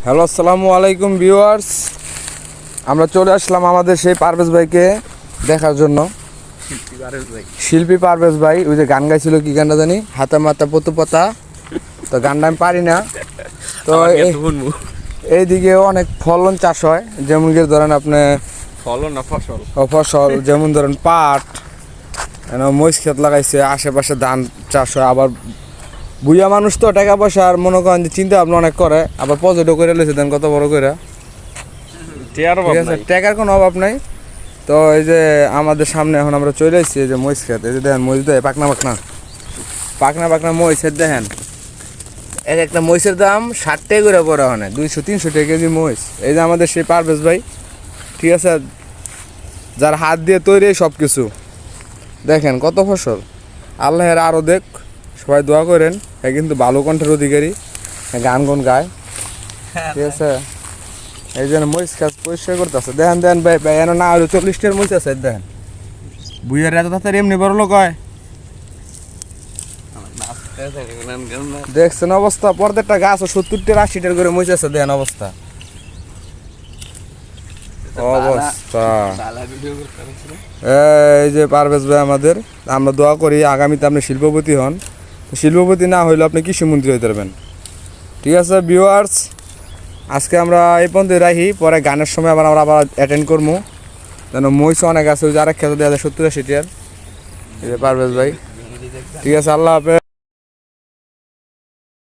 Hello, আসসালামু আলাইকুম viewers. আমরা চলে আসলাম আমাদের সেই পারভেজ ভাইকে দেখার জন্য। শিল্পী পারভেজ ভাই ওই যে গান গাইছিল, কি গানটা জানি, হাতা মাতা পতু পাতা। তো গানটা আমি পারি না। তো এইদিকে অনেক ফলন চাষ হয়, যেমন কি ধরেন আপনি ফলন না ফসল, ফসল যেমন ধরেন পাট, মহিষ ক্ষেত লাগাইছে, আশেপাশে ধান চাষ হয়। আবার বুইয়া মানুষ তো টাকা পয়সা আর মনে করেন যে চিন্তা ভাবনা অনেক করে, আবার পর্যটক করে লেছে দেন কত বড় করে। ঠিক আছে, টাকার কোনো অভাব নাই। তো এই যে আমাদের সামনে এখন আমরা চলে এসেছি, এই যে মহিষ ক্ষেত, এই যে দেখেন মহিষ দেয় পাকনা পাকনা মহিষের দেখেন, এক একটা মহিষের দাম 60 টাকা করে পড়ে, ওখানে 200-300 টাকা কেজি মহিষ। এই যে আমাদের সেই পারভেজ ভাই, ঠিক আছে, যার হাত দিয়ে তৈরি সব কিছু। দেখেন কত ফসল, আল্লাহের আরও দেখ, সবাই দোয়া করেন। হ্যাঁ, কিন্তু ভালো কণ্ঠের অধিকারী, গান গায়, ঠিক আছে। এই জন্য মরিচ গাছ পরিষ্কার করতেছে। দেখেন ভাই ভাই, এনে না হলো 40টার মরিচ আছে। দেখেন বুইয়ার এত তাড়াতাড়ি এমনি বড় লোক হয়, দেখছেন অবস্থা। প্রত্যেকটা গাছ 70-80টার করে মরিচ আছে, দেখেন অবস্থা। এই যে পারভেজ ভাই আমাদের, আমরা দোয়া করি আগামীতে আপনি শিল্পপতি হন। শিল্পপতি না হইলে আপনি কৃষিমন্ত্রী হইতে পারবেন। ঠিক আছে ভিউয়ার্স, আজকে আমরা এই পর্যন্ত রাখি, পরে গানের সময় আমরা আবার অ্যাটেন্ড করবো। যেন মহিষ অনেক আছে, ওই যে আরেক খেতে দেওয়া যায় 70-80টার। এই যে পারভেজ ভাই, ঠিক আছে, আল্লাহ হাফেজ।